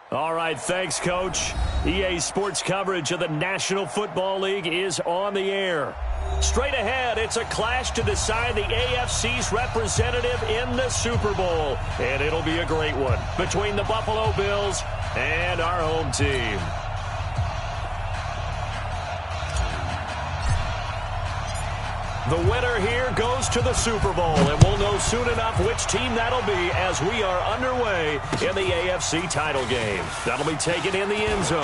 All right, thanks, Coach. EA Sports coverage of the National Football League is on the air. Straight ahead, it's a clash to decide the AFC's representative in the Super Bowl. And it'll be a great one between the Buffalo Bills and our home team. The winner here goes to the Super Bowl, and we'll know soon enough which team that'll be as we are underway in the AFC title game. That'll be taken in the end zone.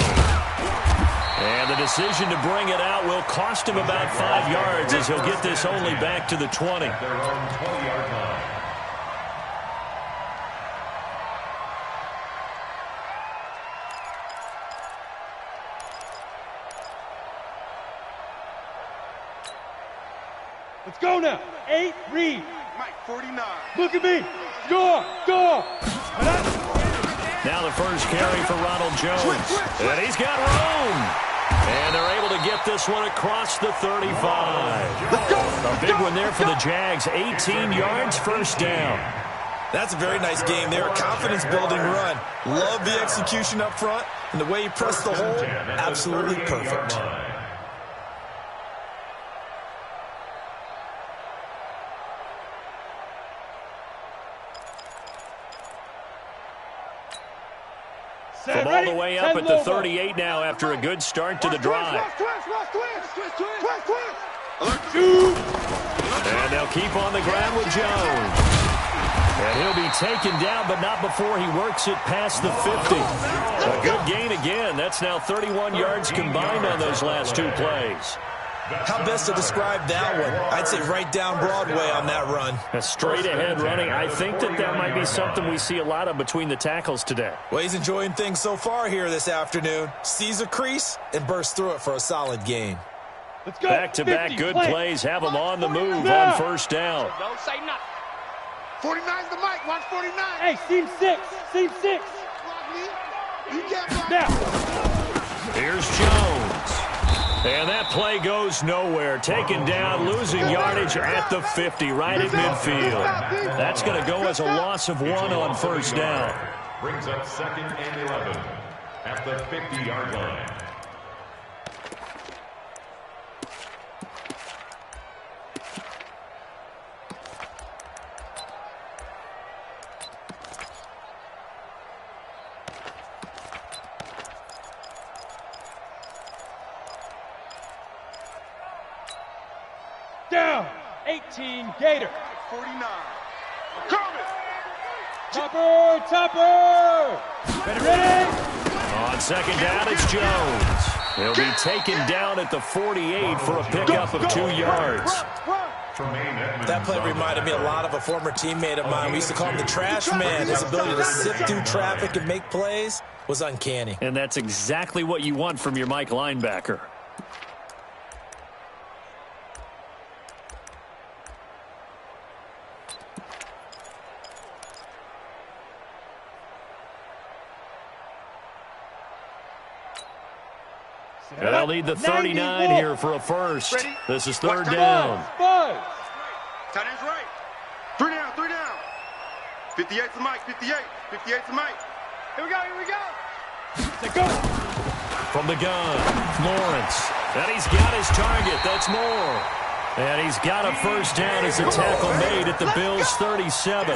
And the decision to bring it out will cost him about 5 yards as he'll get this only back to the 20. Let's go now. 8, read. Mike, 49. Look at me. Score. Score. Now the first carry for Ronald Jones. And he's got room. And they're able to get this one across the 35. A big one there for the Jags. 18 yards, first down. That's a very nice game there. Confidence-building run. Love the execution up front. And the way he pressed the hole, absolutely perfect. From all the way up at the 38 now after a good start to the drive. And they'll keep on the ground with Jones. And he'll be taken down, but not before he works it past the 50. A good gain again. That's now 31 yards combined on those last 2 plays. How best to describe that one? I'd say right down Broadway on that run. A straight-ahead running. I think that might be something we see a lot of between the tackles today. Well, he's enjoying things so far here this afternoon. Sees a crease and bursts through it for a solid gain. Let's go. Back-to-back good plays have him on the move on first down. Don't say nothing. 49's the mic. Watch 49. Hey, seam 6. Seam 6. Now. Here's Jones. And that play goes nowhere. Taken down, losing yardage at the 50, right at midfield. That's going to go as a loss of 1 on first down. Brings up 2nd and 11 at the 50-yard line. Down. 18, Gator. 49. Coming. Topper. Ready. On second down, it's Jones. He'll be taken down at the 48 for a pickup of 2 yards. That play reminded me a lot of a former teammate of mine. We used to call him the trash man. His ability to sift through traffic and make plays was uncanny. And that's exactly what you want from your Mike linebacker. They'll need the 39 here for a first. This is 3rd down. Tight end's right. 3 down, 3 down. 58's the mic, 58. 58's the mic. Here we go. Let's go. From the gun, Lawrence. And he's got his target. That's Moore. And he's got a first down as a tackle made at the Bills' 37.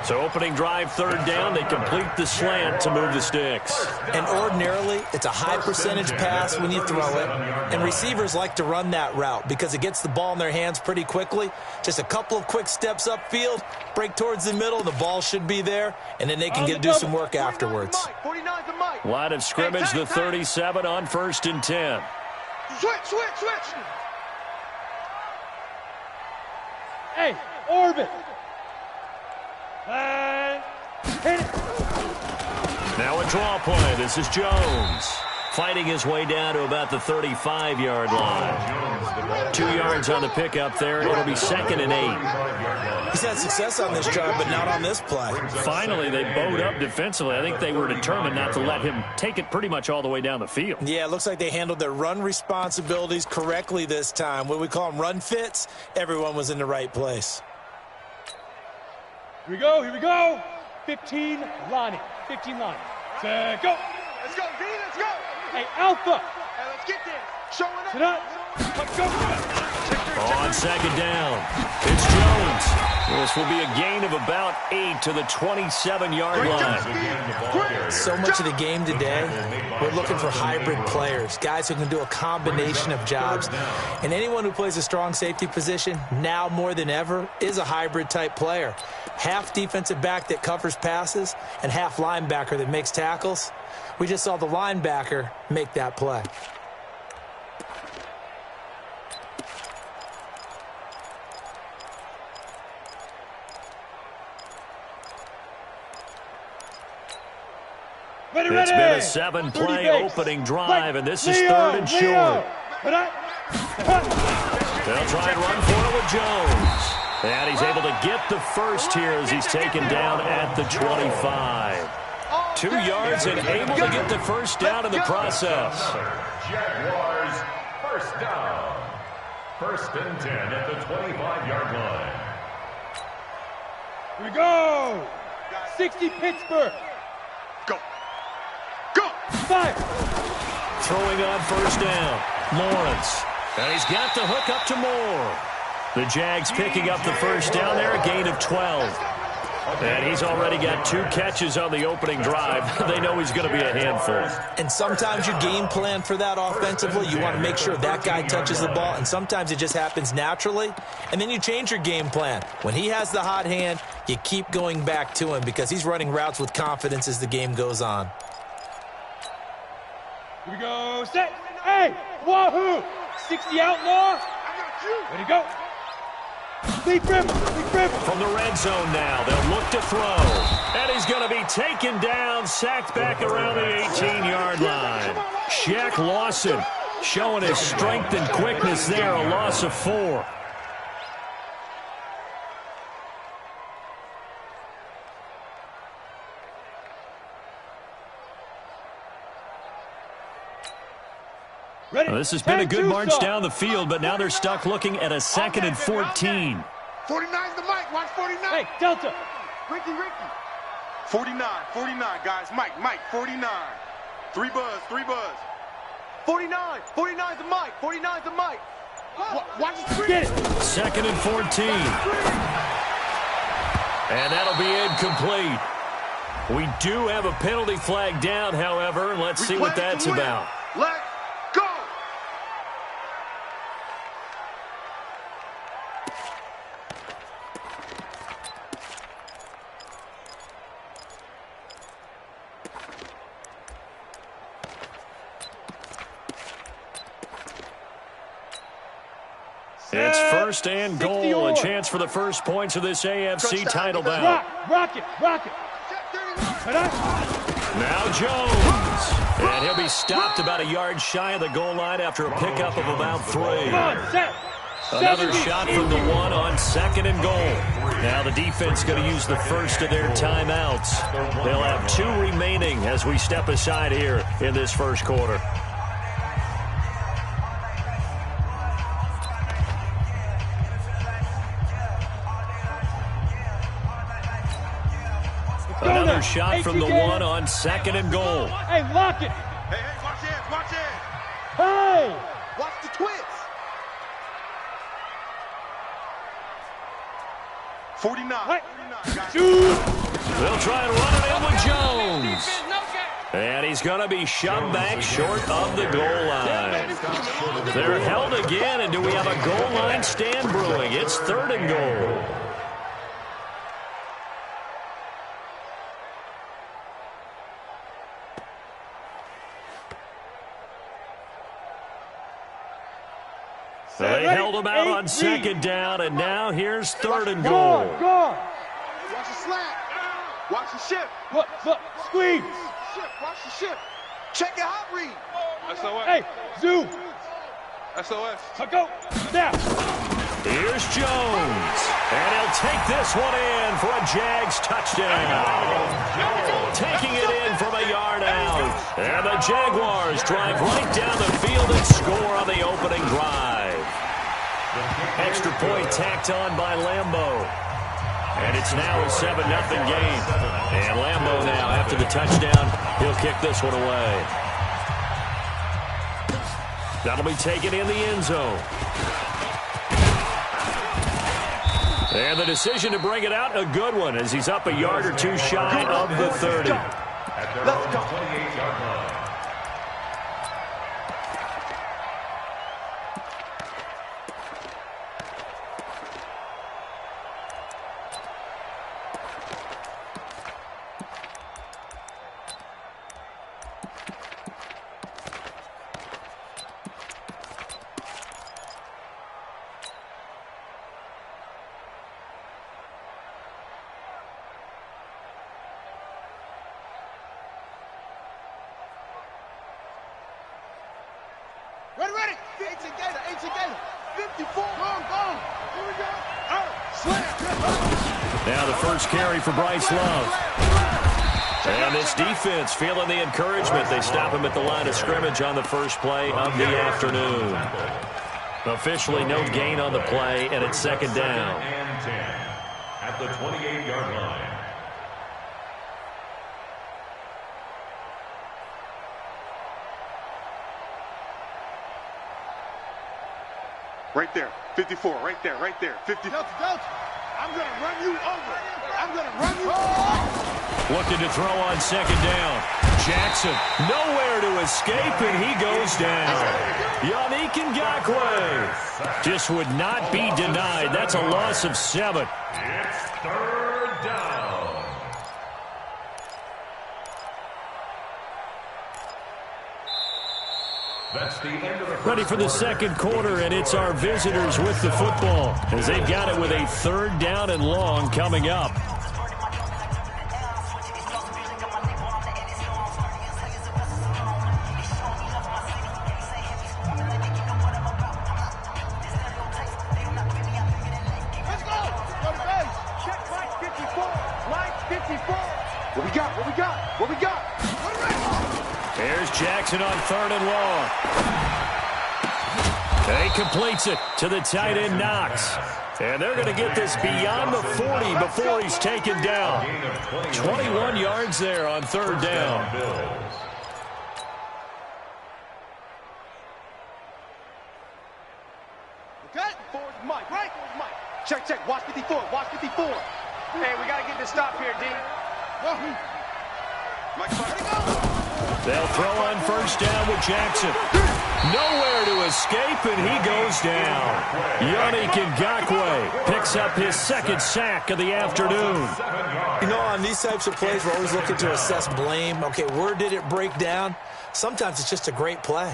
So opening drive, 3rd down. They complete the slant to move the sticks. And ordinarily, it's a high percentage pass when you throw it. And receivers like to run that route because it gets the ball in their hands pretty quickly. Just a couple of quick steps upfield, break towards the middle, the ball should be there, and then they can do some work afterwards. Line of scrimmage, the 37 on 1st and 10. Switch. Hey, orbit. Hit it. Now a draw play. This is Jones. Fighting his way down to about the 35-yard line. 2 yards on the pickup there. It'll be 2nd and 8. He's had success on this drive, but not on this play. Finally, they bowed up defensively. I think they were determined not to let him take it pretty much all the way down the field. Yeah, it looks like they handled their run responsibilities correctly this time. What we call them run fits, everyone was in the right place. Here we go. 15, Lonnie. 15, Lonnie. Set, go. Let's go, D, let's go. Hey, Alpha. Hey, let's get this. Showing up. Sit up. Let's go. On second down, it's Jones. This will be a gain of about 8 to the 27-yard line. So much of the game today, we're looking for hybrid players, guys who can do a combination of jobs. And anyone who plays a strong safety position, now more than ever, is a hybrid-type player. Half defensive back that covers passes and half linebacker that makes tackles. We just saw the linebacker make that play. It's been a 7-play opening drive, and this is third and short. They'll try and run for it with Jones. And he's able to get the first here as he's taken down at the 25. 2 yards and able to get the first down in the process. Jaguars, first down. First and 10 at the 25-yard line. Here we go. 60 Pittsburgh. Go. Go. 5. Throwing on first down, Lawrence. And he's got the hook up to Moore. The Jags picking up the first down there, a gain of 12. And he's already got 2 catches on the opening drive. They know he's going to be a handful. And sometimes you game plan for that offensively. You want to make sure that guy touches the ball, and sometimes it just happens naturally. And then you change your game plan. When he has the hot hand, you keep going back to him because he's running routes with confidence as the game goes on. Here we go. Set. Hey, wahoo. 60 outlaw. Ready to go. Lead rim. From the red zone now, they'll look to throw. And he's going to be taken down, sacked back around the 18-yard line. Shaq Lawson showing his strength and quickness there, a loss of 4. Ready. Well, this has been a good march Tucson. down the field, but now they're stuck looking at a 2nd and 14. 49's the mic. Watch 49. Hey, Delta. Ricky. 49, guys. Mike, 49. 3 buzz. 49. 49's the mic. 49's the mic. Watch the screen. Get it. 2nd and 14. And that'll be incomplete. We do have a penalty flag down, however. Let's see what that's about. Let's go. It's first and goal, a chance for the first points of this AFC title bout. Rock it. Now Jones, and he'll be stopped about a yard shy of the goal line after a pickup of about 3. Come on, set. Another shot from the 1 on 2nd and goal. Now the defense going to use the first of their timeouts. They'll have 2 remaining as we step aside here in this first quarter. Another shot from the 1 on 2nd and goal. Hey, lock it. Hey, watch it. Hey. Watch the twist. 49. Shoot. They'll try and run it in with Jones. And he's going to be shoved back short of the goal line. They're held again, and do we have a goal line stand brewing? It's 3rd and goal. They held him out on 2nd down, and now here's 3rd and goal. Guard. Watch the slap. Watch the shift. Look, squeeze. Watch the shift. Check your hot read. SOS. Hey, zoom. SOS. Go. Now. Here's Jones, and he'll take this one in for a Jags touchdown. Taking it in from a yard out. And the Jaguars drive right down the field and score on the opening drive. Extra point tacked on by Lambeau. And it's now a 7-0 game. And Lambeau now, after the touchdown, he'll kick this one away. That'll be taken in the end zone. And the decision to bring it out, a good one, as he's up a yard or two shy of the 30. At their own 28-yard line. Ready. 18 Gator. 54. Go. Here we go. Slam. Now the first carry for Bryce Love. And this defense feeling the encouragement. They stop him at the line of scrimmage on the first play of the afternoon. Officially no gain on the play, and it's second down. And 10 at the 28-yard line. Right there, 54, right there, 50. Delta. I'm going to run you over. I'm going to run you over. Looking to throw on second down. Jackson nowhere to escape, and he goes down. Yannick Ngakoue just would not be denied. That's a loss of 7. It's third down. That's the end of the Ready for the second quarter, and it's our visitors with the football as they've got it with a third down and long coming up. Let's go. Go to base. Check Mike 54. Mike 54. What we got? There's Jackson on third and long. He completes it to the tight end, Knox. And they're going to get this beyond the 40 before he's taken down. 21 yards there on third down. Okay. Forward Mike. Right. Check. Watch 54. Hey, we got to get this stop here, D. Mike, fire. They'll throw on first down with Jackson. Nowhere to escape, and he goes down. Yannick Ngakoue picks up his second sack of the afternoon. You know, on these types of plays, we're always looking to assess blame. Okay, where did it break down? Sometimes it's just a great play.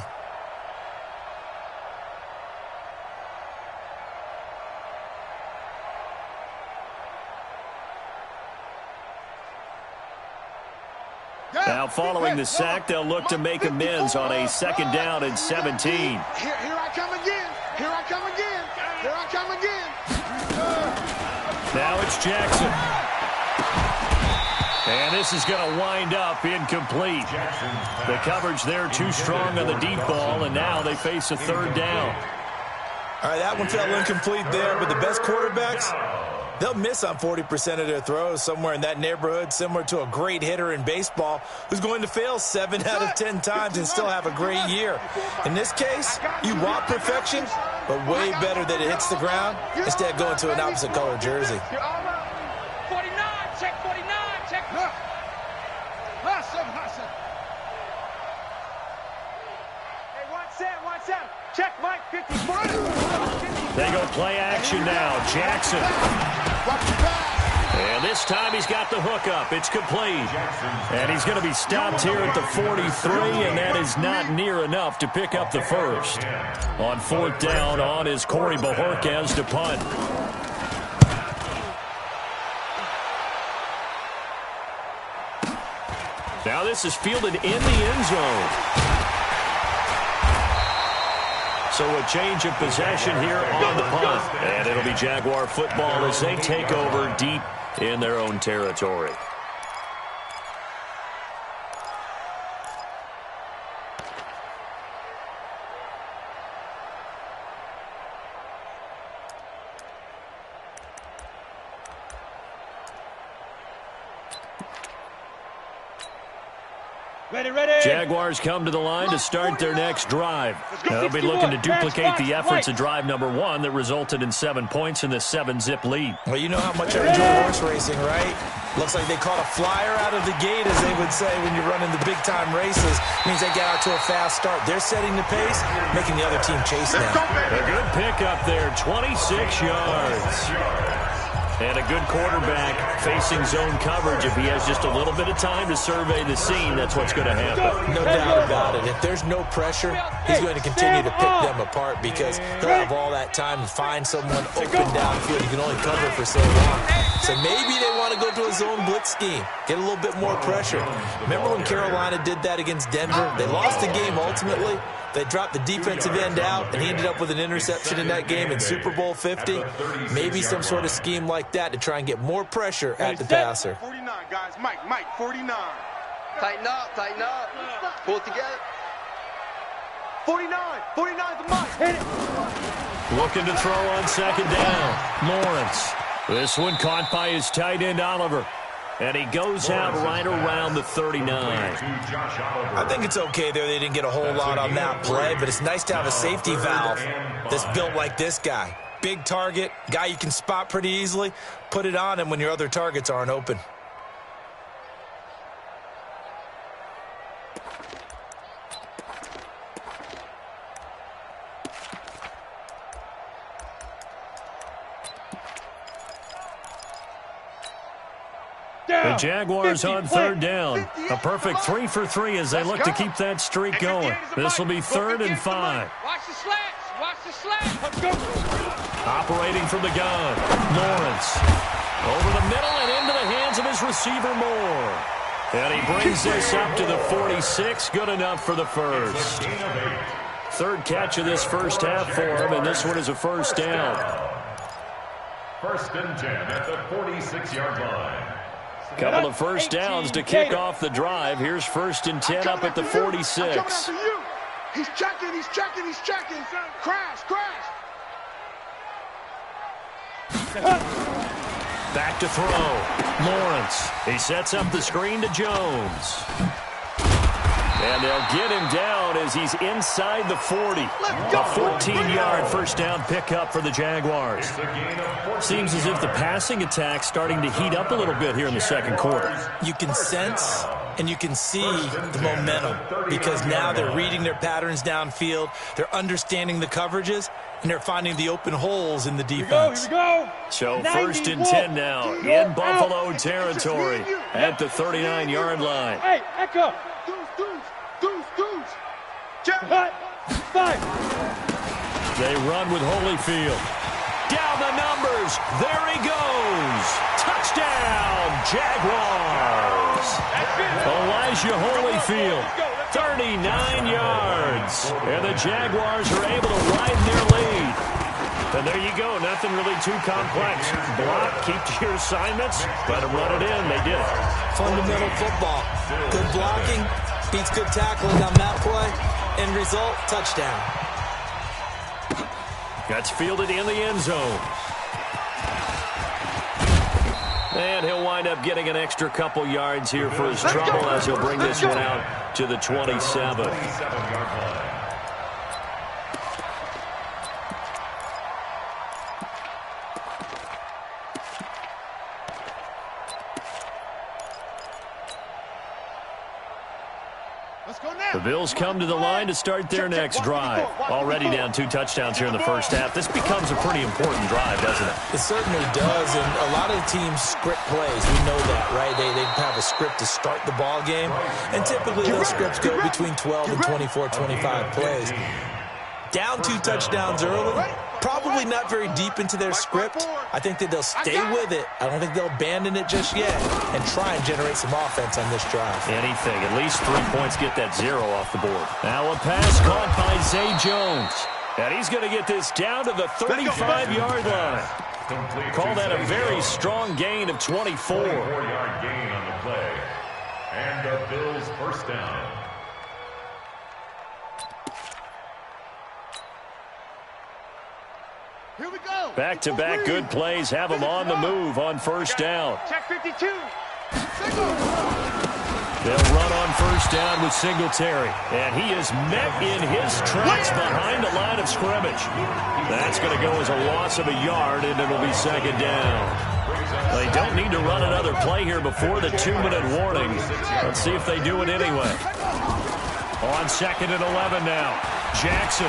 Now, following the sack, they'll look to make amends on a second down and 17. Here I come again. Now it's Jackson. And this is going to wind up incomplete. The coverage there too strong on the deep ball, and now they face a third down. All right, that one fell incomplete there, but the best quarterbacks, they'll miss on 40% of their throws, somewhere in that neighborhood, similar to a great hitter in baseball who's going to fail 7 out of 10 times and still have a great year. In this case, you want perfection, but way better that it hits the ground instead of going to an opposite color jersey. 49, check 49, check. Hot seven. Hey, one set. Check Mike 54. They go play action now. Jackson. And this time he's got the hook up. It's complete. And he's going to be stopped here at the 43, and that is not near enough to pick up the first. On fourth down, on is Corey Bojorquez to punt. Now this is fielded in the end zone. So a change of possession here on the punt. And it'll be Jaguar football as they take over deep in their own territory. Jaguars come to the line to start their next drive. They'll be looking to duplicate the efforts of drive number 1 that resulted in 7 points in the 7-zip lead. Well, you know how much I enjoy horse racing, right? Looks like they caught a flyer out of the gate, as they would say when you're running the big-time races. Means they get out to a fast start. They're setting the pace, making the other team chase now. A good pickup there, 26 yards. And a good quarterback facing zone coverage. If he has just a little bit of time to survey the scene, that's what's going to happen. No doubt about it. If there's no pressure, he's going to continue to pick them apart because he'll have all that time to find someone open downfield. He can only cover for so long. So maybe they want to go to a zone blitz scheme, get a little bit more pressure. Remember when Carolina did that against Denver? They lost the game ultimately. They dropped the defensive end out, and he ended up with an interception in that game in Super Bowl 50. Maybe some sort of scheme like that to try and get more pressure at the passer. 49, guys. Mike, 49. Tighten up. Pull it together. 49 the Mike. Hit it. Looking to throw on second down. Lawrence. This one caught by his tight end, Oliver. And he goes out right around the 39. I think it's okay there. They didn't get a whole lot on that play, but it's nice to have a safety valve that's built like this guy. Big target, guy you can spot pretty easily. Put it on him when your other targets aren't open. The Jaguars on third down. A perfect 3 for 3 as they look to keep that streak going. This will be 3rd and 5. Watch the slats. Let's go. Operating from the gun. Lawrence. Over the middle and into the hands of his receiver, Moore. And he brings this up to the 46. Good enough for the first. Third catch of this first half for him, and this one is a first down. 1st and 10 at the 46-yard line. Couple of first downs to kick off the drive. Here's 1st and 10 up at the 46. He's checking. Crash. Back to throw. Lawrence. He sets up the screen to Jones. And they'll get him down as he's inside the 40. A 14-yard first down pickup for the Jaguars. Seems as if the passing attack's starting to heat up a little bit here in the second quarter. You can sense and you can see the momentum because now they're reading their patterns downfield, they're understanding the coverages, and they're finding the open holes in the defense. Here we go. So 1st and 10 now in Buffalo territory at the 39-yard line. Hey, Echo. Deuce. Cut. 5. They run with Holyfield. Down the numbers. There he goes. Touchdown, Jaguars. Elijah Holyfield, 39 yards. And the Jaguars are able to widen their lead. And there you go. Nothing really too complex. Block, keep to your assignments, let them run it in. They did it. Fundamental football. Good blocking beats good tackling on that play. End result, touchdown. That's fielded in the end zone. And he'll wind up getting an extra couple yards here for his trouble as he'll bring this one out to the 27. The Bills come to the line to start their next drive. Already down 2 touchdowns here in the first half. This becomes a pretty important drive, doesn't it? It certainly does, and a lot of the teams script plays. We know that, right? They have a script to start the ball game, and typically those scripts go between 12 and 24, 25 plays. Down 2 touchdowns early, probably not very deep into their script. I think that they'll stay with it. I don't think they'll abandon it just yet and try and generate some offense on this drive. Anything. At least 3 points get that 0 off the board. Now a pass caught by Zay Jones. And he's going to get this down to the 35-yard line. Call that a very strong gain of 24. 4-yard gain on the play. And the Bills first down. Here we go. Back-to-back good plays have them on the move on first down. Check 52. They'll run on first down with Singletary. And he is met in his tracks behind the line of scrimmage. That's going to go as a loss of a yard, and it'll be second down. They don't need to run another play here before the 2-minute warning. Let's see if they do it anyway. On second and 11 now. Jackson.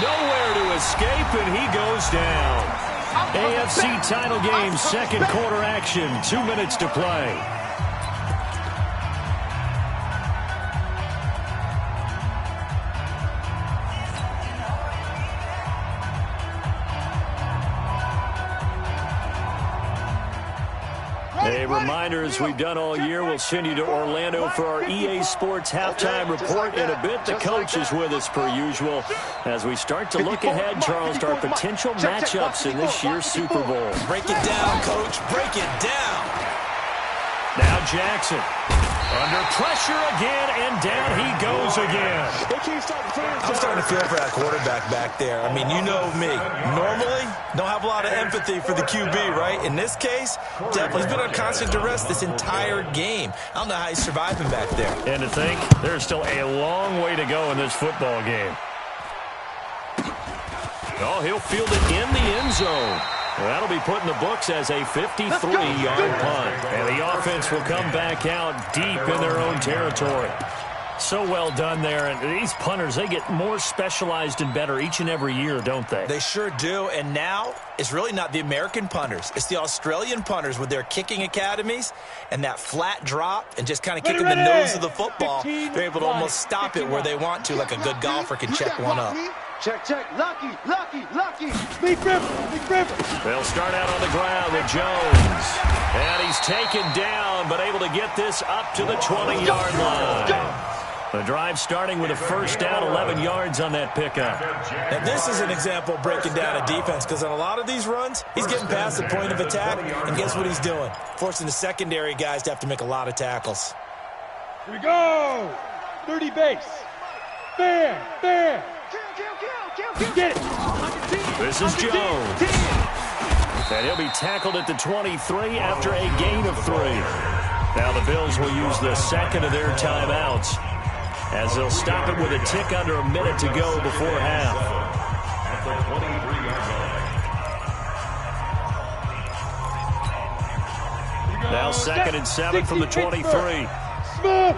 Nowhere to escape, and he goes down. AFC title game, second quarter action. 2 minutes to play. A reminder, as we've done all year, we'll send you to Orlando for our EA Sports halftime report in a bit. The coach is with us per usual as we start to look ahead, Charles, to our potential matchups in this year's Super Bowl. Break it down, Coach. Break it down. Now Jackson. Under pressure again, and down he goes again. I'm starting to feel for that quarterback back there. I mean, you know me. Normally, don't have a lot of empathy for the QB, right? In this case, definitely he's been on constant duress this entire game. I don't know how he's surviving back there. And to think, there's still a long way to go in this football game. Oh, he'll field it in the end zone. That'll be put in the books as a 53-yard punt. And the offense will come back out deep in their own territory. So well done there. And these punters, they get more specialized and better each and every year, don't they? They sure do. And now it's really not the American punters. It's the Australian punters with their kicking academies and that flat drop and just kind of kicking the nose of the football. They're able to almost stop it where they want to, like a good golfer can check one up. Check, check. Lucky, lucky, lucky. Big River, Big River. They'll start out on the ground with Jones. And he's taken down, but able to get this up to the 20-yard line. The drive starting with a first down, 11 yards on that pickup. Now, this is an example of breaking down a defense because on a lot of these runs, he's getting past the point of attack, and guess what he's doing? Forcing the secondary guys to have to make a lot of tackles. Here we go. 30 base. Bam, bam. Get it. This is Jones. And he'll be tackled at the 23 after a gain of 3. Now the Bills will use the second of their timeouts as they'll stop it with a tick under a minute to go before half. Now second and 7 from the 23. Smooth.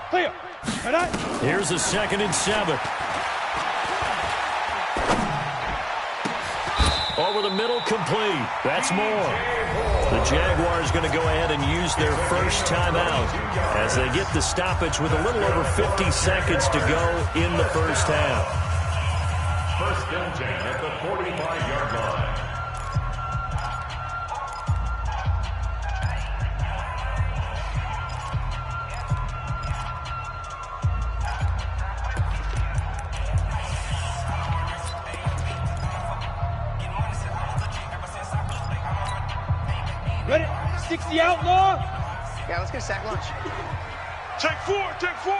Clear. Here's a second and 7. Over the middle, complete. That's more. The Jaguars going to go ahead and use their first timeout as they get the stoppage with a little over 50 seconds to go in the first half. First and 10 at the 45-yard line. Ready? 60 outlaw. Yeah, let's get a sack lunch. Take 4, take 4.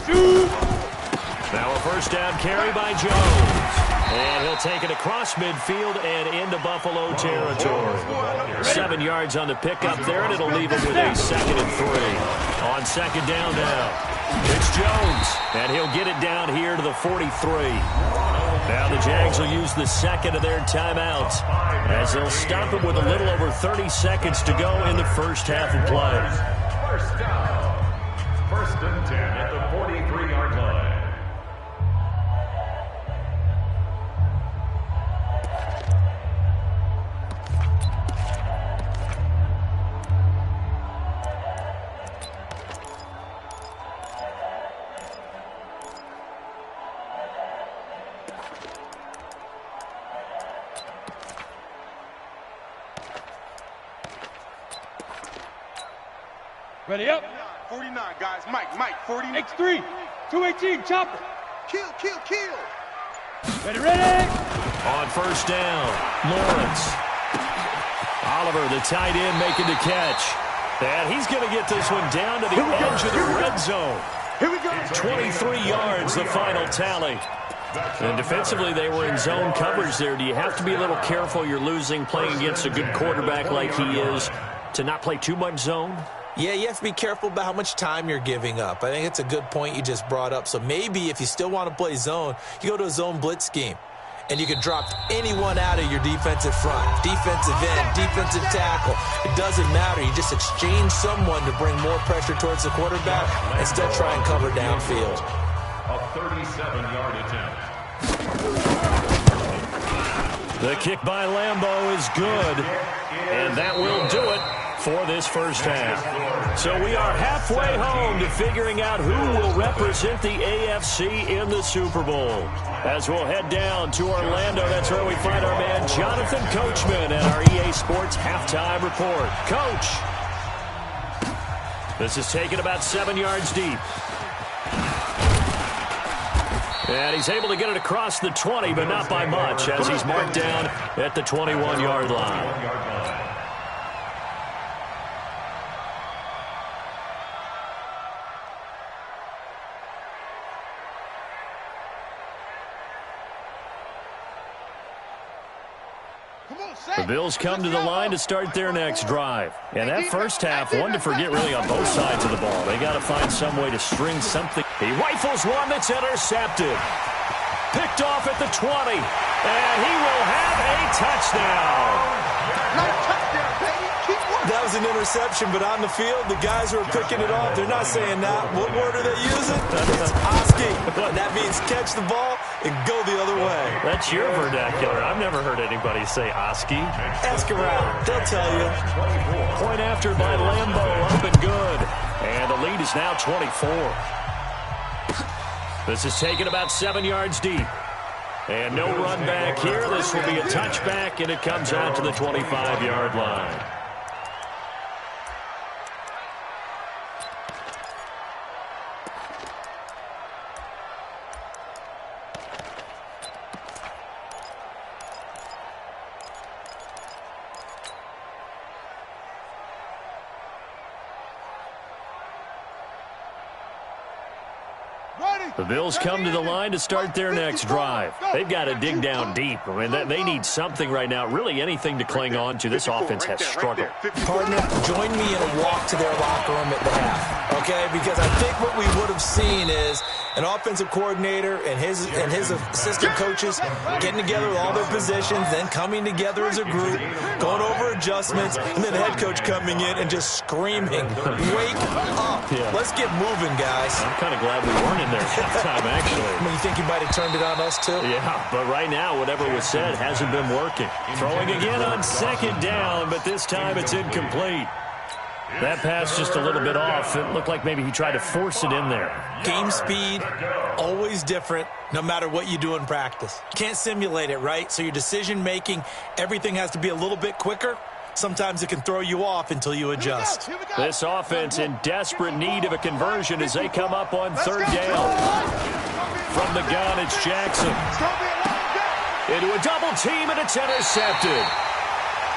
Shoot. Now a first down carry by Jones. And he'll take it across midfield and into Buffalo territory. 7 yards on the pickup there, and it'll leave him with a second and 3. On second down now, it's Jones. And he'll get it down here to the 43. Now the Jags will use the second of their timeouts as they'll stop it with a little over 30 seconds to go in the first half of play. First down. First and 10 at the 43-yard line. Ready up. 49, guys. Mike, 49. X3. 218, chopper. Kill, kill, kill. Ready, ready. On first down, Lawrence. Oliver, the tight end, making the catch. And he's going to get this one down to the edge of the red zone. Here we go. 23 yards, the final tally. And defensively, they were in zone coverage there. Do you have to be a little careful? You're losing, playing against a good quarterback like he is. to not play too much zone? Yeah, you have to be careful about how much time you're giving up. I think it's a good point you just brought up. So maybe if you still want to play zone, you go to a zone blitz scheme. And you can drop anyone out of your defensive front, defensive end, defensive tackle. It doesn't matter. You just exchange someone to bring more pressure towards the quarterback and still try and cover downfield. A 37-yard attempt. The kick by Lambeau is good, and that will do it for this first half. So we are halfway home to figuring out who will represent the AFC in the Super Bowl. As we'll head down to Orlando, that's where we find our man Jonathan Coachman at our EA Sports Halftime Report. Coach, this is taken about 7 yards deep. And he's able to get it across the 20, but not by much, as he's marked down at the 21-yard line. The Bills come to the line to start their next drive. And that first half, one to forget really on both sides of the ball. They got to find some way to string something. He rifles one that's intercepted. Picked off at the 20. And he will have a touchdown. Nice touchdown, baby. Keep working. That was an interception, but on the field, the guys who are picking it off, they're not saying that. What word are they using? It's Oski. And that means catch the ball and go the other way. That's your vernacular. I've never heard anybody say Oski. Ask around. They'll tell you. Point after by Lambeau, up and good. And the lead is now 24. This is taken about 7 yards deep. And no run back here. This will be a touchback, and it comes out to the 25-yard line. The Bills come to the line to start their next drive. They've got to dig down deep. I mean, they need something right now, really anything to cling on to. This offense has struggled. Partner, join me in a walk to their locker room at the half, okay? Because I think what we would have seen is an offensive coordinator and his assistant coaches getting together with all their positions, then coming together as a group, going over adjustments, and then the head coach coming in and just screaming, wake up. Yeah. Let's get moving, guys. I'm kind of glad we weren't in there halftime, actually. I mean, you think you might have turned it on us, too? Yeah, but right now, whatever was said hasn't been working. Throwing again on second down, but this time it's incomplete. That pass just a little bit off. It looked like maybe he tried to force it in there. Game speed, always different, no matter what you do in practice. You can't simulate it, right? So your decision-making, everything has to be a little bit quicker. Sometimes it can throw you off until you adjust. This offense in desperate need of a conversion as they come up on third down. From the gun, it's Jackson. Into a double team, and it's intercepted.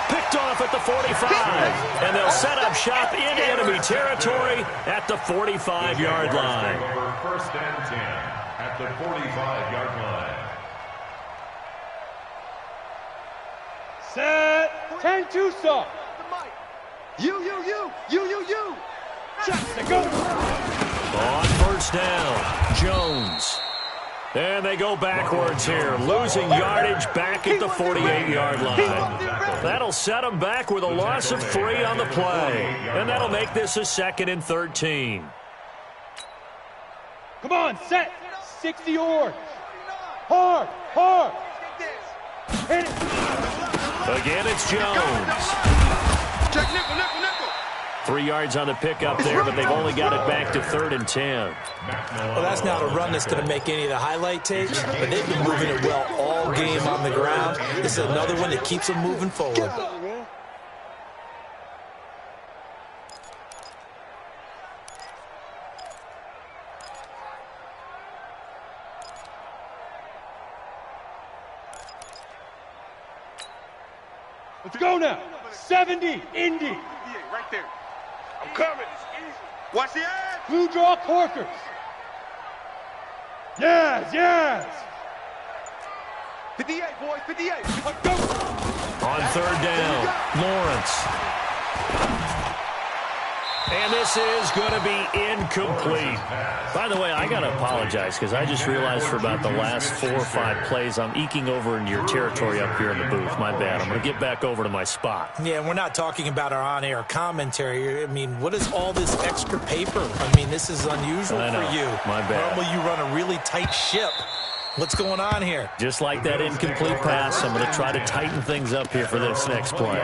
Picked off at the 45, and they'll set up shop in enemy territory at the 45-yard line. First and 10 at the 45-yard line. Set. 10-2 stop. You. Jackson, go. On first down, Jones. And they go backwards here, losing yardage back at the 48-yard line. That'll set them back with a loss of 3 on the play. And that'll make this a 2nd and 13. Come on, set. 60 yards. Hard. Hit it. Again, it's Jones. Check nickel. 3 yards on the pickup there, but they've only got it back to 3rd and 10. Well, that's not a run that's going to make any of the highlight tapes, but they've been moving it well all game on the ground. This is another one that keeps them moving forward. Let's go now. 70, Indy. Yeah, right there. I'm coming. Watch the ass. Blue draw Corkers. Yes. 58, boys, 58. Let's go. On third down, Lawrence. And this is going to be incomplete. By the way, I got to apologize because I just realized for about the last 4 or 5 plays, I'm eking over into your territory up here in the booth. My bad. I'm going to get back over to my spot. Yeah, we're not talking about our on-air commentary. I mean, what is all this extra paper? I mean, this is unusual for you. My bad. Normally you run a really tight ship. What's going on here? Just like that incomplete pass, I'm going to try to tighten things up here for this next play.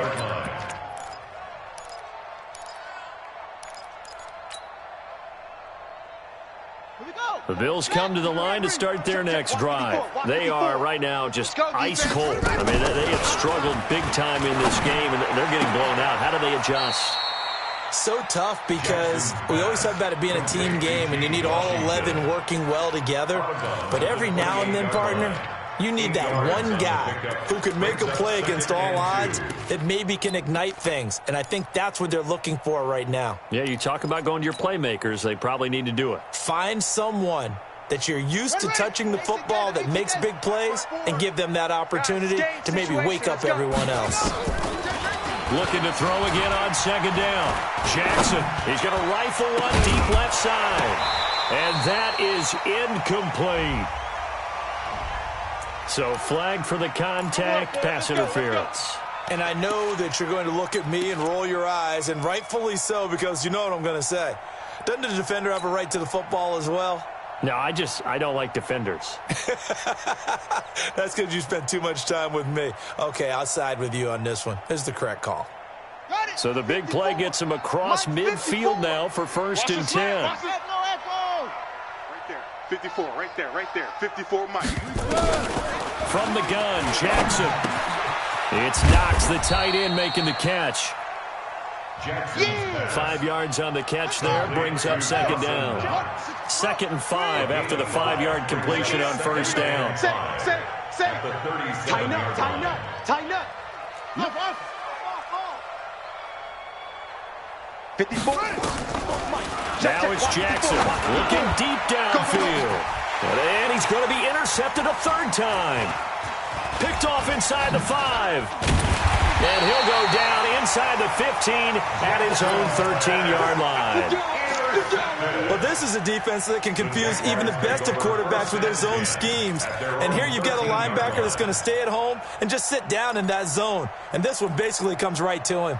The Bills come to the line to start their next drive. They are right now just ice cold. I mean, they have struggled big time in this game, and they're getting blown out. How do they adjust? So tough because we always talk about it being a team game, and you need all 11 working well together. But every now and then, partner, you need that one guy who can make a play against all odds that maybe can ignite things. And I think that's what they're looking for right now. Yeah, you talk about going to your playmakers. They probably need to do it. Find someone that you're used to touching the football that makes big plays and give them that opportunity to maybe wake up everyone else. Looking to throw again on second down. Jackson, he's going to rifle one deep left side. And that is incomplete. So flag for the contact, pass interference. And I know that you're going to look at me and roll your eyes, and rightfully so, because you know what I'm going to say. Doesn't the defender have a right to the football as well? No, I don't like defenders. That's because you spent too much time with me. Okay, I'll side with you on this one. This is the correct call. So the big play gets him across midfield now for 1st and 10. Right there, 54, right there, 54, Mike. From the gun, Jackson. It's Knox, the tight end, making the catch. 5 yards on the catch there, brings up second down. 2nd and 5 after the 5-yard completion on 1st down. Tighten up. 54. Now it's Jackson looking deep downfield. And he's going to be intercepted a 3rd time. Picked off inside the 5. And he'll go down inside the 15 at his own 13-yard line. Well, this is a defense that can confuse even the best of quarterbacks with their zone schemes. And here you've got a linebacker that's going to stay at home and just sit down in that zone. And this one basically comes right to him.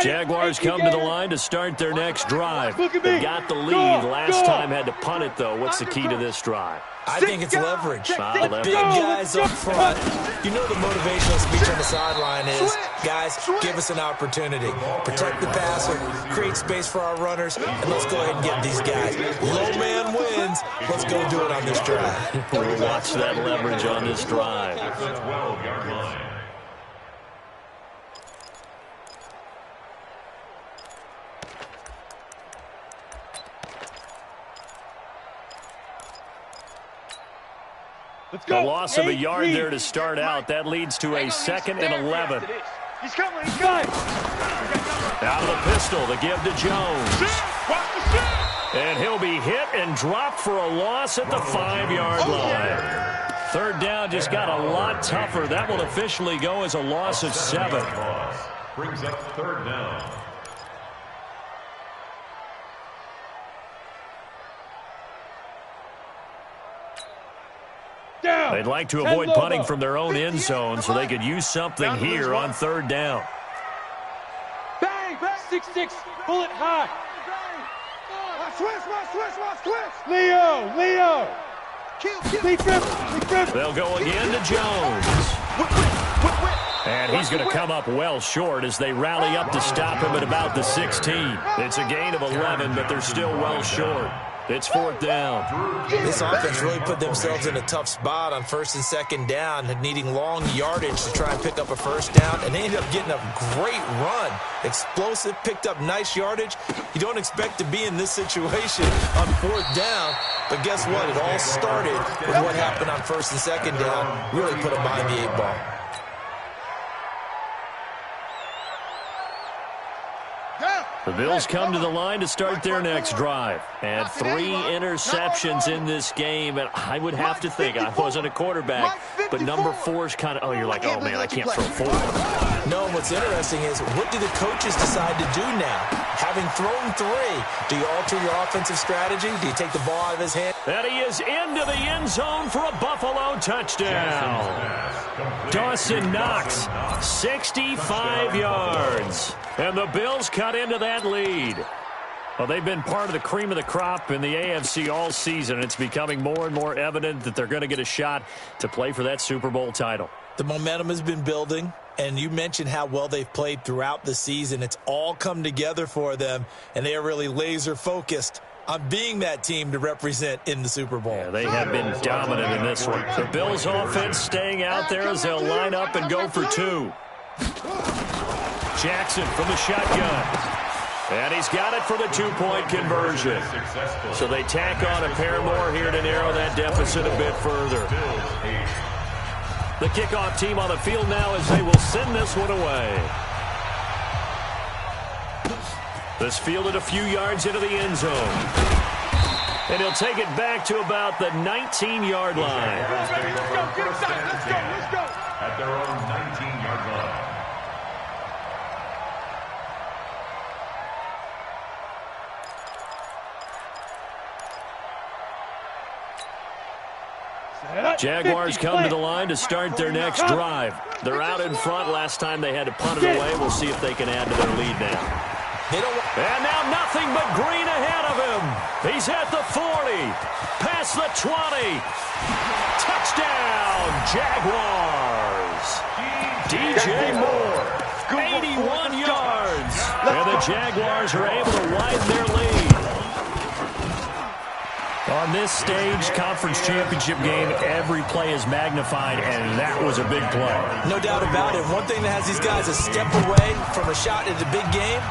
Jaguars come to the line to start their next drive. They got the lead. Last time had to punt it, though. What's the key to this drive? I think it's leverage. Leverage. Big guys up front. You know the motivational speech on the sideline is, guys, give us an opportunity. Protect the passer, create space for our runners, and let's go ahead and get these guys. Low man wins. Let's go do it on this drive. We'll watch that leverage on this drive. The loss of a yard there to start out. That leads to a 2nd and 11. He's coming. Out of the pistol, the give to Jones. And he'll be hit and dropped for a loss at the 5-yard line. 3rd down just got a lot tougher. That will officially go as a loss of 7. Brings up 3rd down. They'd like to avoid punting from their own end zone so they could use something here on 3rd down. Bang! 6-6, bullet high. Switch. Leo. They'll go again to Jones. And he's going to come up well short as they rally up to stop him at about the 16. It's a gain of 11, but they're still well short. It's 4th down. This offense really put themselves in a tough spot on 1st and 2nd down, needing long yardage to try and pick up a 1st down, and they ended up getting a great run. Explosive, picked up nice yardage. You don't expect to be in this situation on 4th down, but guess what? It all started with what happened on 1st and 2nd down. Really put them behind the 8 ball. Down. The Bills come to the line to start their next drive. And 3 interceptions in this game. And I would have to think, I wasn't a quarterback, but number 4 is kind of, oh, you're like, oh, man, I can't throw 4. No, what's interesting is, what do the coaches decide to do now? Having thrown 3, do you alter your offensive strategy? Do you take the ball out of his hand? And he is into the end zone for a Buffalo touchdown. Dawson Knox, 65 yards. And the Bills cut into that lead. Well, they've been part of the cream of the crop in the AFC all season. It's becoming more and more evident that they're going to get a shot to play for that Super Bowl title. The momentum has been building, and you mentioned how well they've played throughout the season. It's all come together for them, and they are really laser-focused on being that team to represent in the Super Bowl. Yeah, they have been dominant in this one. The Bills' offense staying out there as they'll line up and go for 2. Jackson from the shotgun. And he's got it for the 2-point conversion. So they tack on a pair more here to narrow that deficit a bit further. The kickoff team on the field now as they will send this one away. This fielded a few yards into the end zone. And he'll take it back to about the 19-yard line. Let's go. At their own 19-yard line. Jaguars come to the line to start their next drive. They're out in front. Last time they had to punt it away. We'll see if they can add to their lead now. And now nothing but green ahead of him. He's at the 40, past the 20. Touchdown, Jaguars. DJ Moore, 81 yards. And the Jaguars are able to widen their lead. On this stage, conference championship game, every play is magnified, and that was a big play. No doubt about it. One thing that has these guys a step away from a shot at the big game,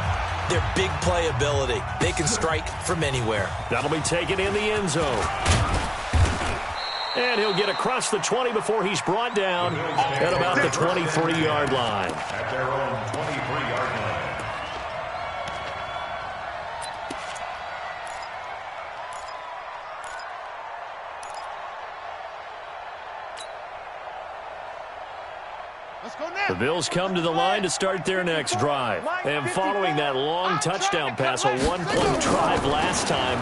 their big playability. They can strike from anywhere. That'll be taken in the end zone. And he'll get across the 20 before he's brought down at about the 23-yard line. At their own 23-yard line. The Bills come to the line to start their next drive. And following that long touchdown pass, a one-play drive last time,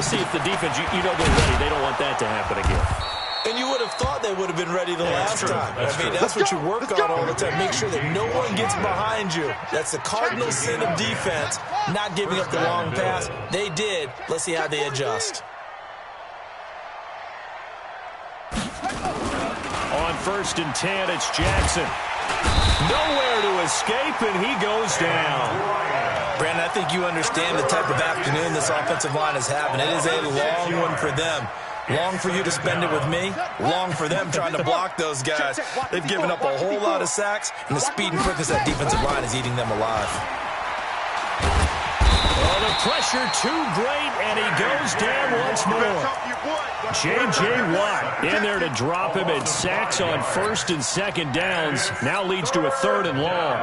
see if the defense, you know they're ready. They don't want that to happen again. And you would have thought they would have been ready the last time. That's what you work on all the time. Make sure that no one gets behind you. That's the cardinal sin of defense, not giving up the long pass. They did. Let's see how they adjust. On 1st and 10, it's Jackson. Nowhere to escape, and he goes down. Brandon, I think you understand the type of afternoon this offensive line is having. It is a long one for them. Long for you to spend it with me. Long for them trying to block those guys. They've given up a whole lot of sacks, and the speed and quickness of that defensive line is eating them alive. Oh, the pressure too great, and he goes down once more. J.J. Watt in there to drop him, and sacks on 1st and 2nd downs. Now leads to a 3rd and long.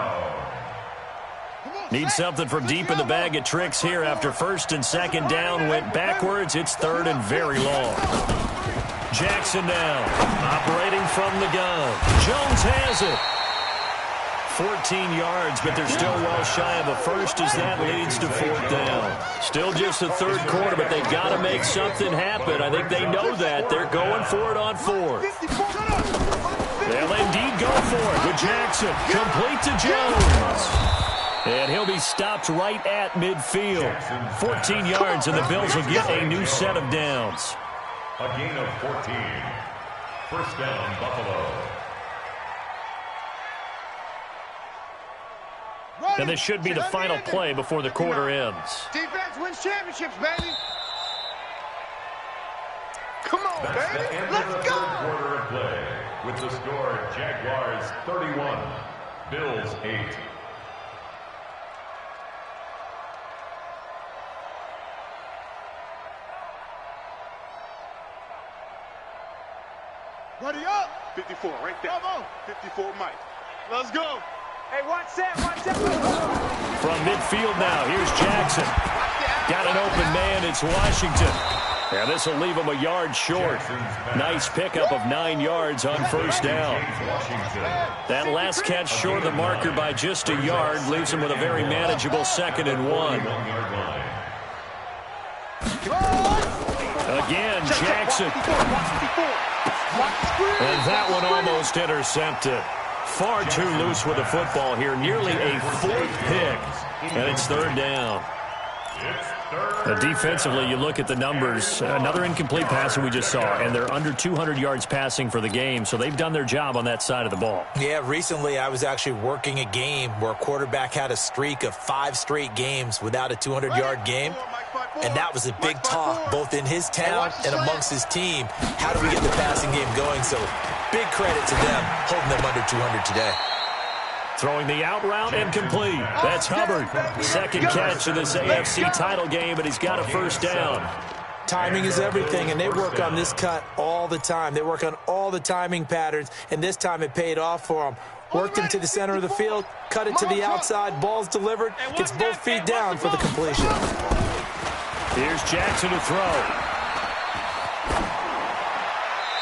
Need something from deep in the bag of tricks here after 1st and 2nd down went backwards. It's 3rd and very long. Jackson now operating from the gun. Jones has it. 14 yards, but they're still well shy of a first as that leads to 4th down. Still just the 3rd quarter, but they've got to make something happen. I think they know that. They're going for it on 4th. They'll indeed go for it with Jackson. Complete to Jones. And he'll be stopped right at midfield. 14 yards, and the Bills will get a new set of downs. A gain of 14. 1st down, Buffalo. And this should be the final play before the quarter ends. Defense wins championships, baby. Come on, baby. Let's go. Quarter of play with the score Jaguars 31, Bills 8. Ready up. 54 right there. Come on. 54 Mike. Let's go. Hey, watch that. From midfield now, here's Jackson. Got an open man, it's Washington. And this will leave him a yard short. Nice pickup of 9 yards on first down. That last catch short of the marker by just a yard leaves him with a very manageable 2nd and 1. Again, Jackson. And that one almost intercepted. Far too loose with the football here. Nearly a 4th pick. And it's 3rd down. Defensively, you look at the numbers. Another incomplete pass that we just saw, and they're under 200 yards passing for the game, so they've done their job on that side of the ball. Yeah, recently I was actually working a game where a quarterback had a streak of 5 straight games without a 200-yard game, and that was a big talk both in his town and amongst his team. How do we get the passing game going? So big credit to them holding them under 200 today. Throwing the out route and complete. That's Hubbard. 2nd catch of this AFC title game, and he's got a first down. Timing is everything, and they work on this cut all the time. They work on all the timing patterns, and this time it paid off for them. Worked him to the center of the field, cut it to the outside, ball's delivered, gets both feet down for the completion. Here's Jackson to throw.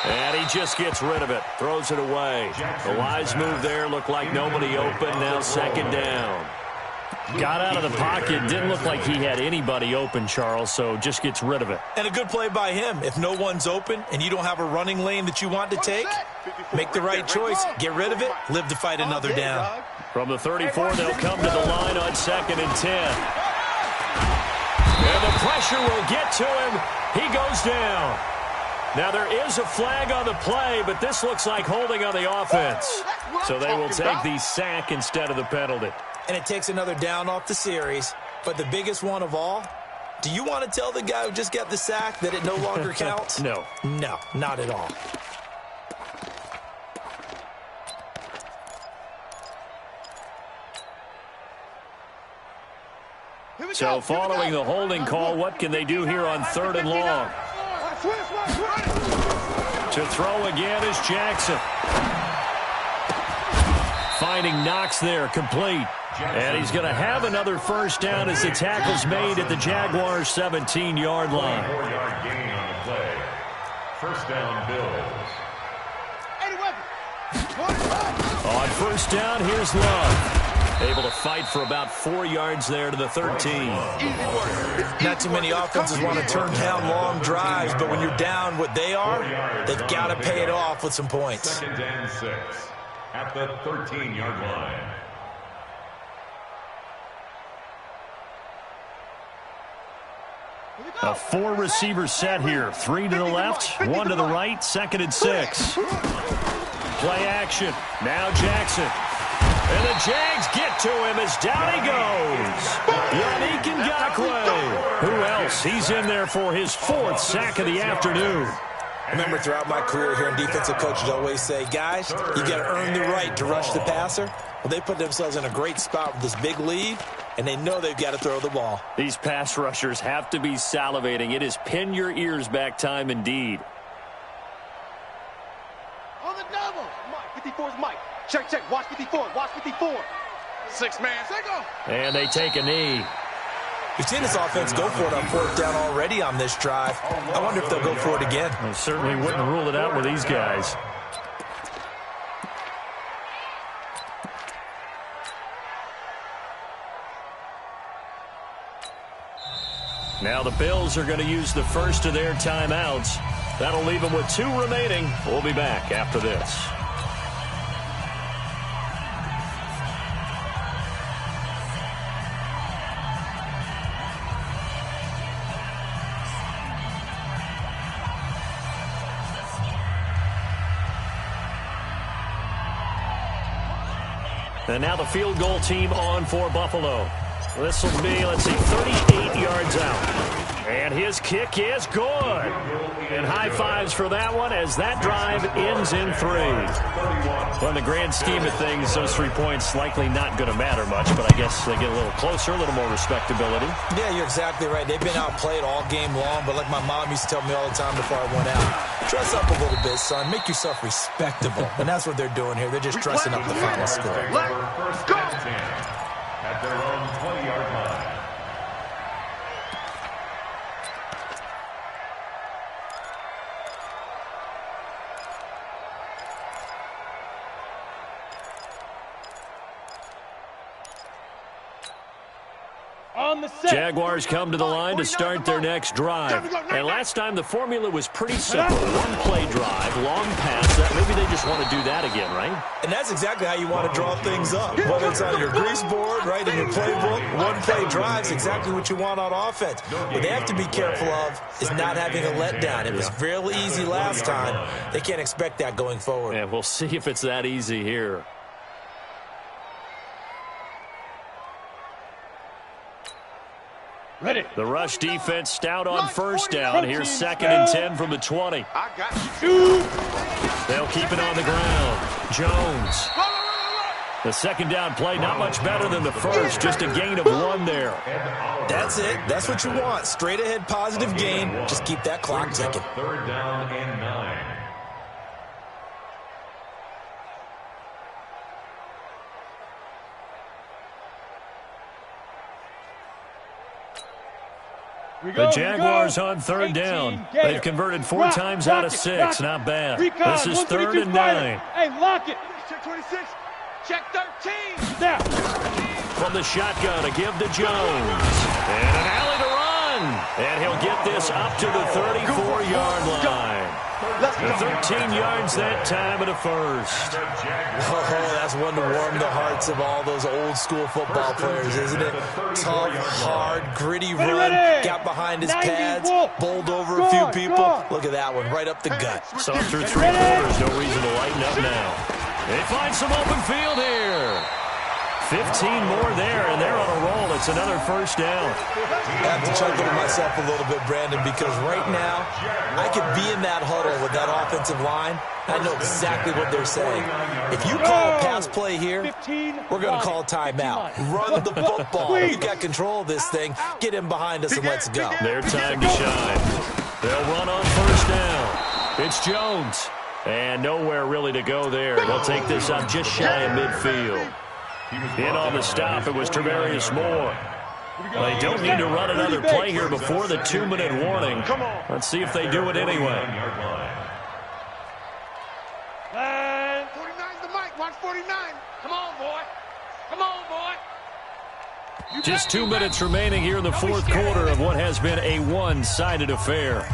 And he just gets rid of it, throws it away. The wise move there, looked like nobody open, now 2nd down. Got out of the pocket, didn't look like he had anybody open, Charles, so just gets rid of it. And a good play by him. If no one's open and you don't have a running lane that you want to take, make the right choice, get rid of it, live to fight another down. From the 34, they'll come to the line on 2nd and 10. And the pressure will get to him. He goes down. Now, there is a flag on the play, but this looks like holding on the offense. So they will take the sack instead of the penalty. And it takes another down off the series. But the biggest one of all, do you want to tell the guy who just got the sack that it no longer counts? No. No, not at all. So following the holding call, what can they do here on 3rd and long? To throw again is Jackson. Finding Knox there, complete. And he's going to have another first down as the tackle's made at the Jaguars' 17-yard line. 4-yard gain on the play. First down, Bills. On first down, here's Love. Able to fight for about 4 yards there to the 13. Not too many offenses want to turn down long drives, but when you're down what they are, they've got to pay it off with some points. 2nd and 6 at the 13-yard line. A 4-receiver set here. 3 to the left, 1 to the right, 2nd and 6. Play action. Now Jackson. And the Jags get to him as down he goes. Yannick Ngakoue. Who else? He's in there for his 4th sack of the afternoon. I remember throughout my career here, defensive coaches always say, guys, you got to earn the right to rush the passer. Well, they put themselves in a great spot with this big lead, and they know they've got to throw the ball. These pass rushers have to be salivating. It is pin your ears back time indeed. On the double. Mike, 54 is Mike. Check, check. Watch 54. Watch 54. 6 man. And they take a knee. We've seen this offense go for it on 4th down already on this drive. I wonder if they'll go for it again. I certainly wouldn't rule it out with these guys. Now the Bills are going to use the first of their timeouts. That'll leave them with 2 remaining. We'll be back after this. And now the field goal team on for Buffalo. This will be, 38 yards out. And his kick is good. And high fives for that one as that drive ends in 3. Well, in the grand scheme of things, those 3 points likely not going to matter much, but I guess they get a little closer, a little more respectability. Yeah, you're exactly right. They've been outplayed all game long, but like my mom used to tell me all the time before I went out, dress up a little bit, son. Make yourself respectable. And that's what they're doing here. They're just dressing up the final score. First and 10 at their own 20. On the set. Jaguars come to the line to start their next drive. And last time the formula was pretty simple. One-play drive, long pass. Maybe they just want to do that again, right? And that's exactly how you want to draw things up. Whether it's on your grease board, right, in your playbook, one-play drive's exactly what you want on offense. What they have to be careful of is not having a letdown. It was fairly easy last time. They can't expect that going forward. And we'll see if it's that easy here. Ready. The rush defense stout on first down. Here's 2nd and 10 from the 20. I got you. They'll keep it on the ground. Jones. The second down play, not much better than the first. Just a gain of 1 there. That's it. That's what you want. Straight ahead positive gain. Just keep that clock ticking. 3rd down and 9. The Jaguars on 3rd down. They've converted 4 times out of 6. Not bad. This is 3rd and 9. Hey, lock it. Check 26. Check 13. Now. From the shotgun, a give to Jones. And an alley to run. And he'll get this up to the 34-yard line. The 13 yards that time and a first. Oh, that's one to warm the hearts of all those old-school football players, isn't it? Tough, hard, gritty run. Got behind his pads, bowled over a few people. Look at that one, right up the gut. So through 3 quarters, no reason to lighten up now. They find some open field here. 15 more there, and they're on a roll. It's another first down. I have to chuckle to myself a little bit, Brandon, because right now I could be in that huddle with that offensive line. I know exactly what they're saying. If you call a pass play here, we're going to call timeout. Run the football. We've got control of this thing. Get him behind us and let's go. Their time to shine. They'll run on first down. It's Jones. And nowhere really to go there. They'll take this up just shy of midfield. In on the stop, it was Travarius Moore. They don't need to run another play here before the 2-minute warning. Let's see if they do it anyway. 49's the mic. Watch 49. Come on, boy. Come on, boy. Just 2 minutes remaining here in the 4th quarter of what has been a one-sided affair.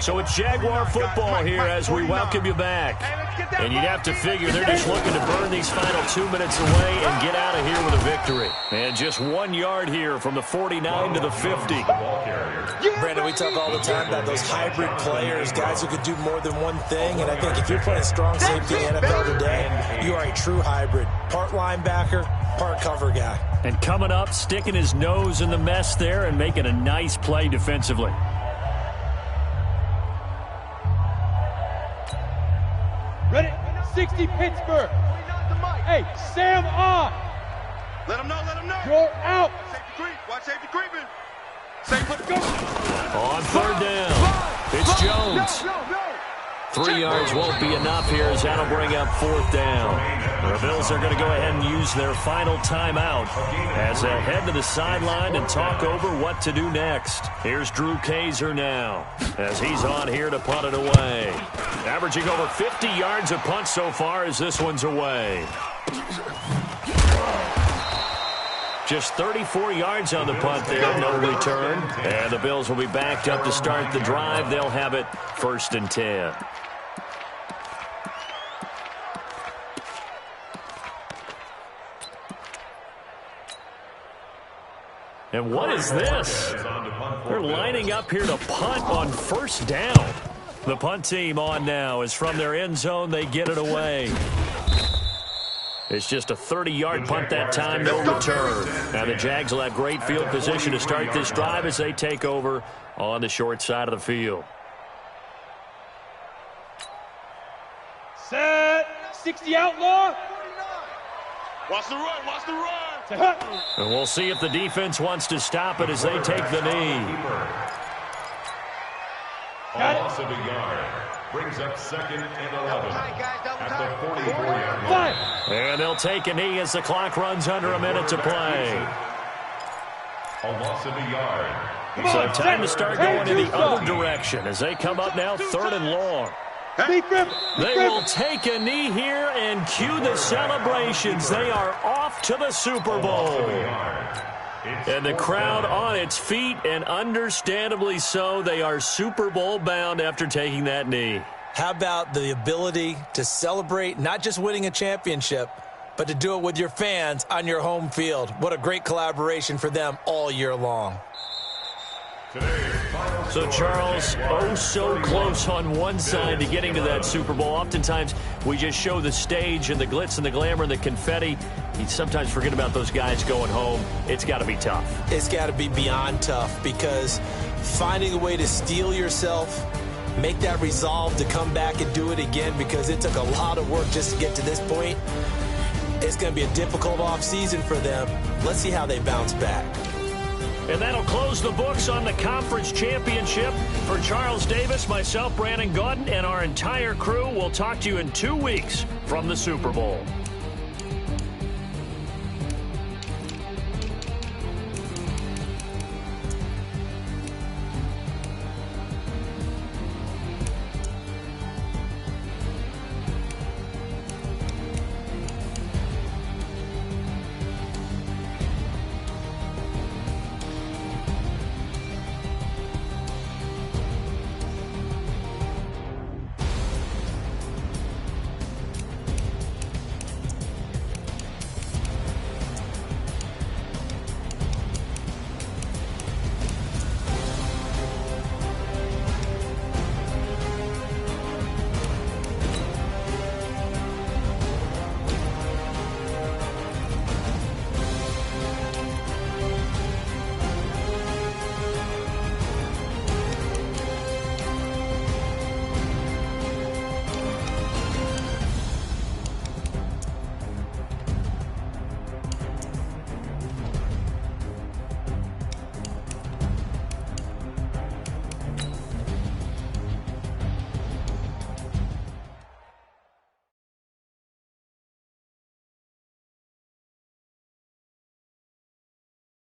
So it's Jaguar football here as we welcome you back. And you'd have to figure they're just looking to burn these final 2 minutes away and get out of here with a victory. And just 1 yard here from the 49 to the 50. Brandon, we talk all the time about those hybrid players, guys who could do more than one thing. And I think if you're playing strong safety in the NFL today, you are a true hybrid. Part linebacker, part cover guy. And coming up, sticking his nose in the mess there and making a nice play defensively. Ready? 60 Pittsburgh. Hey, Sam on. Let him know. Let him know. You're out. Safety creep. Watch safety creeping. Safe. Let's go. On 3rd down, it's Jones. 3 yards won't be enough here as that'll bring up 4th down. The Bills are going to go ahead and use their final timeout as they head to the sideline and talk over what to do next. Here's Drew Kaiser now as he's on here to punt it away. Averaging over 50 yards a punt so far as this one's away. Just 34 yards on the punt there, no return. And the Bills will be backed up to start the drive. They'll have it 1st and 10. And what is this? They're lining up here to punt on 1st down. The punt team on now is from their end zone. They get it away. It's just a 30-yard punt that time, no return. Now the Jags will have great field position to start this drive as they take over on the short side of the field. Set. 60 outlaw. Watch the run. Watch the run. And we'll see if the defense wants to stop it as they take the knee. A loss of a yard. Brings up 2nd and 11 at the 44-yard line. And they'll take a knee as the clock runs under a minute to play. A loss of a yard. So time to start going in the other direction as they come up now 3rd and long. They will take a knee here and cue the celebrations. They are off to the Super Bowl. And the crowd on its feet, and understandably so. They are Super Bowl bound after taking that knee. How about the ability to celebrate not just winning a championship, but to do it with your fans on your home field? What a great collaboration for them all year long. So, Charles, oh so close on one side to getting to that Super Bowl. Oftentimes, we just show the stage and the glitz and the glamour and the confetti. You sometimes forget about those guys going home. It's got to be tough. It's got to be beyond tough, because finding a way to steel yourself, make that resolve to come back and do it again, because it took a lot of work just to get to this point. It's going to be a difficult offseason for them. Let's see how they bounce back. And that'll close the books on the conference championship. For Charles Davis, myself, Brandon Gaudin, and our entire crew, we'll talk to you in 2 weeks from the Super Bowl.